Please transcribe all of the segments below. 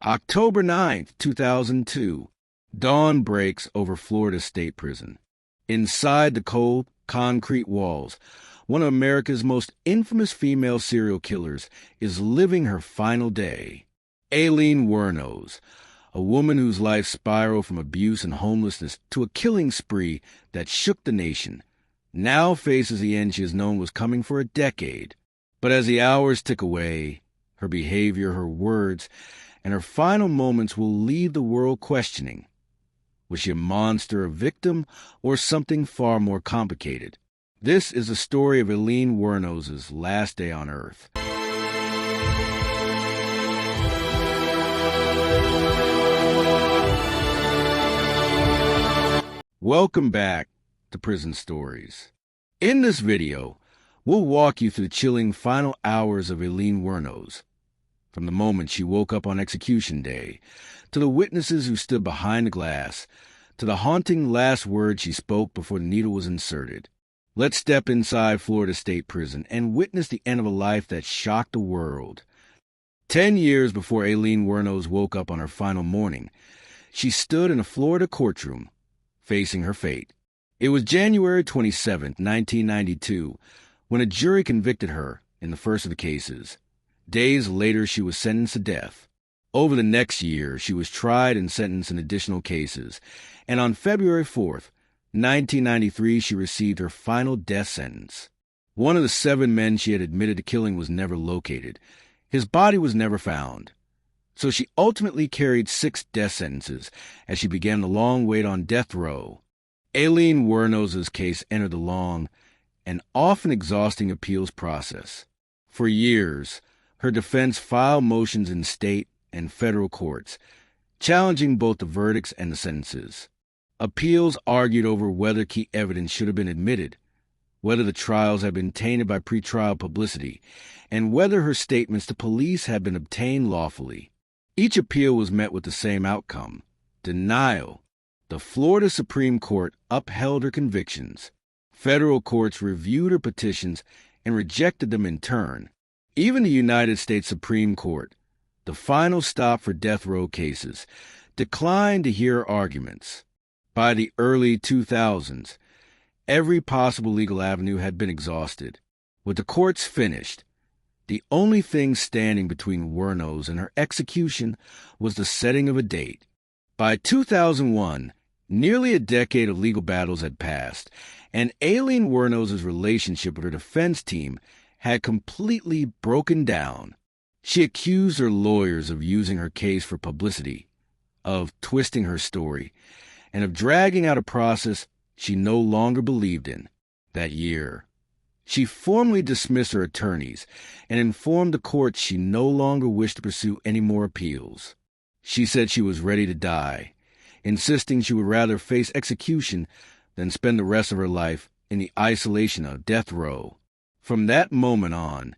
October 2002. Dawn breaks over Florida State Prison. Inside the cold, concrete walls, one of America's most infamous female serial killers is living her final day. Aileen Wuornos, a woman whose life spiraled from abuse and homelessness to a killing spree that shook the nation, now faces the end she has known was coming for a decade. But as the hours tick away, her behavior, her words, and her final moments will leave the world questioning. Was she a monster, a victim, or something far more complicated? This is the story of Aileen Wuornos' last day on Earth. Welcome back to Prison Stories. In this video, we'll walk you through the chilling final hours of Aileen Wuornos, from the moment she woke up on execution day, to the witnesses who stood behind the glass, to the haunting last words she spoke before the needle was inserted. Let's step inside Florida State Prison and witness the end of a life that shocked the world. 10 years before Aileen Wuornos woke up on her final morning, she stood in a Florida courtroom, facing her fate. It was January 27, 1992, when a jury convicted her in the first of the cases. Days later, she was sentenced to death. Over the next year, she was tried and sentenced in additional cases, and on February 4th, 1993, she received her final death sentence. One of the 7 men she had admitted to killing was never located. His body was never found. So she ultimately carried 6 death sentences as she began the long wait on death row. Aileen Wuornos' case entered the long and often exhausting appeals process. For years, her defense filed motions in state and federal courts, challenging both the verdicts and the sentences. Appeals argued over whether key evidence should have been admitted, whether the trials had been tainted by pretrial publicity, and whether her statements to police had been obtained lawfully. Each appeal was met with the same outcome: denial. The Florida Supreme Court upheld her convictions. Federal courts reviewed her petitions and rejected them in turn. Even the United States Supreme Court, the final stop for death row cases, declined to hear arguments. By the early 2000s, every possible legal avenue had been exhausted. With the courts finished, the only thing standing between Wuornos and her execution was the setting of a date. By 2001, nearly a decade of legal battles had passed, and Aileen Wuornos' relationship with her defense team had completely broken down. She accused her lawyers of using her case for publicity, of twisting her story, and of dragging out a process she no longer believed in. That year, she formally dismissed her attorneys and informed the court she no longer wished to pursue any more appeals. She said she was ready to die, insisting she would rather face execution than spend the rest of her life in the isolation of death row. From that moment on,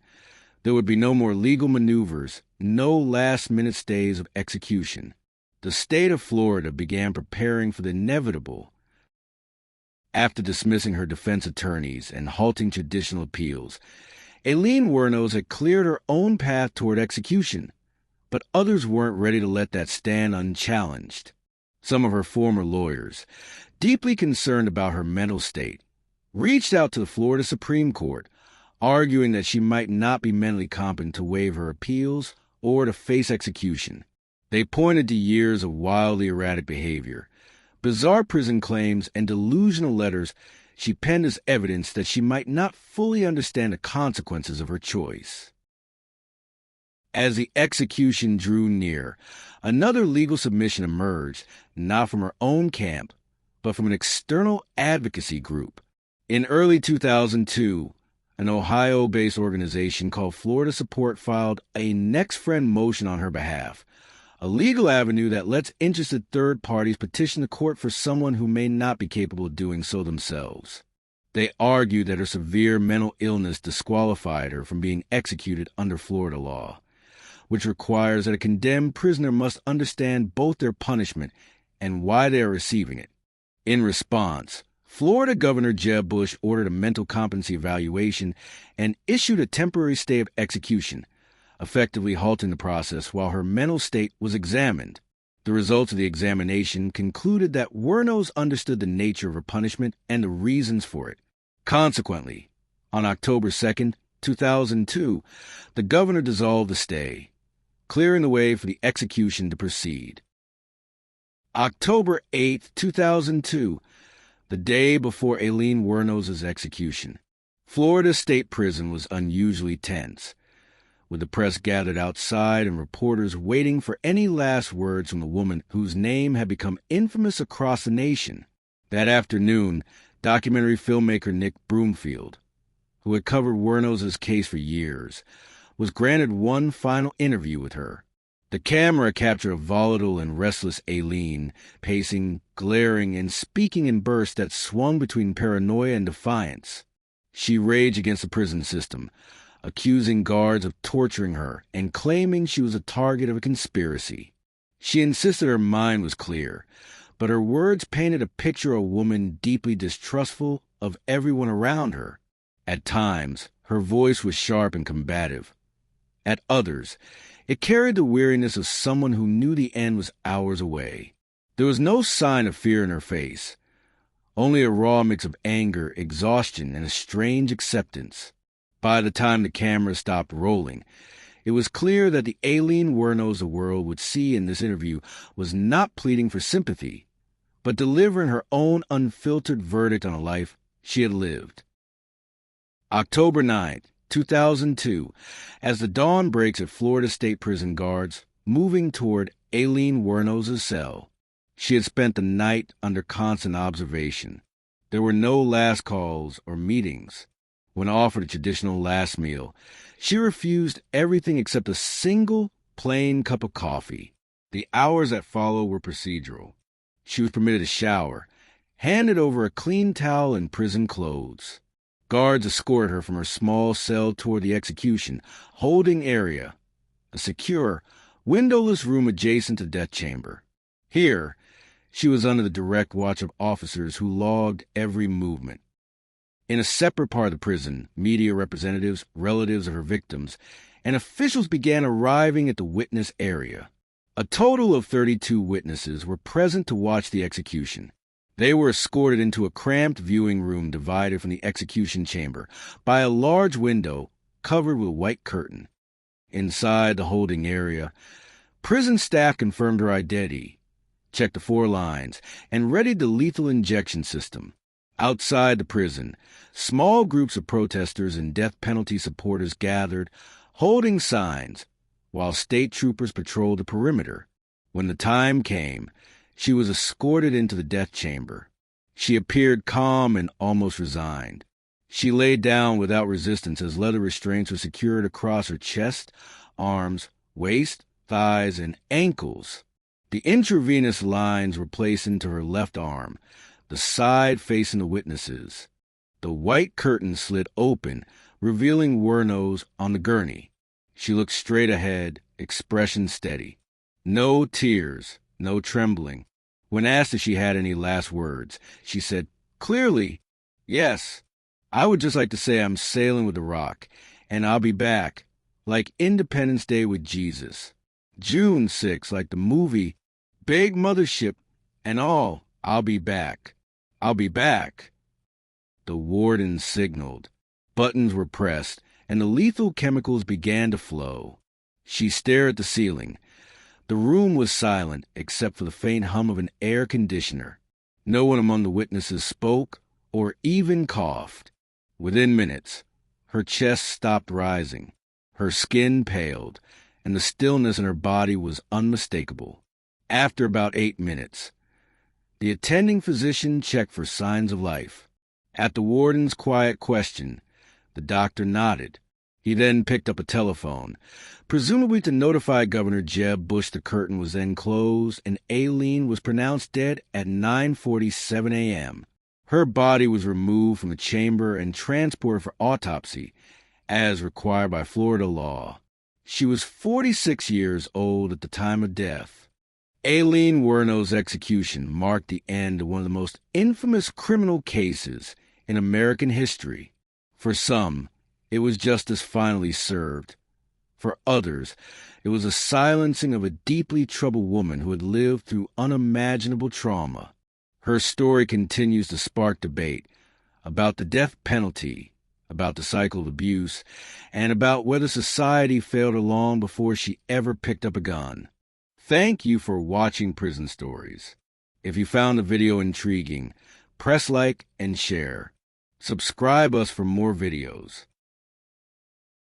there would be no more legal maneuvers, no last-minute stays of execution. The state of Florida began preparing for the inevitable. After dismissing her defense attorneys and halting traditional appeals, Aileen Wuornos had cleared her own path toward execution, but others weren't ready to let that stand unchallenged. Some of her former lawyers, deeply concerned about her mental state, reached out to the Florida Supreme Court, arguing that she might not be mentally competent to waive her appeals or to face execution. They pointed to years of wildly erratic behavior, bizarre prison claims, and delusional letters she penned as evidence that she might not fully understand the consequences of her choice. As the execution drew near, another legal submission emerged, not from her own camp, but from an external advocacy group. In early 2002, an Ohio-based organization called Florida Support filed a Next Friend motion on her behalf, a legal avenue that lets interested third parties petition the court for someone who may not be capable of doing so themselves. They argued that her severe mental illness disqualified her from being executed under Florida law, which requires that a condemned prisoner must understand both their punishment and why they are receiving it. In response, Florida Governor Jeb Bush ordered a mental competency evaluation and issued a temporary stay of execution, effectively halting the process while her mental state was examined. The results of the examination concluded that Wuornos understood the nature of her punishment and the reasons for it. Consequently, on October 2nd, 2002, the governor dissolved the stay, clearing the way for the execution to proceed. October 8th, 2002, the day before Aileen Wuornos' execution. Florida State Prison was unusually tense, with the press gathered outside and reporters waiting for any last words from the woman whose name had become infamous across the nation. That afternoon, documentary filmmaker Nick Broomfield, who had covered Wuornos' case for years, was granted one final interview with her. The camera captured a volatile and restless Aileen, pacing, glaring, and speaking in bursts that swung between paranoia and defiance. She raged against the prison system, accusing guards of torturing her and claiming she was a target of a conspiracy. She insisted her mind was clear, but her words painted a picture of a woman deeply distrustful of everyone around her. At times, her voice was sharp and combative. At others, it carried the weariness of someone who knew the end was hours away. There was no sign of fear in her face, only a raw mix of anger, exhaustion, and a strange acceptance. By the time the camera stopped rolling, it was clear that the Aileen Wuornos the world would see in this interview was not pleading for sympathy, but delivering her own unfiltered verdict on a life she had lived. October 9th, 2002, as the dawn breaks at Florida State Prison guards moving toward Aileen Wuornos' cell. She had spent the night under constant observation. There were no last calls or meetings. When offered a traditional last meal, she refused everything except a single plain cup of coffee. The hours that followed were procedural. She was permitted a shower, handed over a clean towel and prison clothes. Guards escorted her from her small cell toward the execution holding area, a secure, windowless room adjacent to the death chamber. Here, she was under the direct watch of officers who logged every movement. In a separate part of the prison, media representatives, relatives of her victims, and officials began arriving at the witness area. A total of 32 witnesses were present to watch the execution. They were escorted into a cramped viewing room divided from the execution chamber by a large window covered with white curtain. Inside the holding area, prison staff confirmed her identity, checked the 4 lines, and readied the lethal injection system. Outside the prison, small groups of protesters and death penalty supporters gathered, holding signs, while state troopers patrolled the perimeter. When the time came, she was escorted into the death chamber. She appeared calm and almost resigned. She lay down without resistance as leather restraints were secured across her chest, arms, waist, thighs, and ankles. The intravenous lines were placed into her left arm, the side facing the witnesses. The white curtain slid open, revealing Wuornos on the gurney. She looked straight ahead, expression steady. No tears, no trembling. When asked if she had any last words, she said, clearly, "Yes, I would just like to say I'm sailing with the Rock, and I'll be back, like Independence Day with Jesus. June 6th, like the movie, big mothership and all, I'll be back. I'll be back." The warden signaled. Buttons were pressed, and the lethal chemicals began to flow. She stared at the ceiling. The room was silent except for the faint hum of an air conditioner. No one among the witnesses spoke or even coughed. Within minutes, her chest stopped rising. Her skin paled, and the stillness in her body was unmistakable. After about 8 minutes, the attending physician checked for signs of life. At the warden's quiet question, the doctor nodded. He then picked up a telephone, presumably to notify Governor Jeb Bush the curtain was then closed and Aileen was pronounced dead at 9:47 a.m. Her body was removed from the chamber and transported for autopsy, as required by Florida law. She was 46 years old at the time of death. Aileen Wuornos' execution marked the end of one of the most infamous criminal cases in American history. For some, it was justice finally served. For others, it was a silencing of a deeply troubled woman who had lived through unimaginable trauma. Her story continues to spark debate about the death penalty, about the cycle of abuse, and about whether society failed her long before she ever picked up a gun. Thank you for watching Prison Stories. If you found the video intriguing, press like and share. Subscribe us for more videos.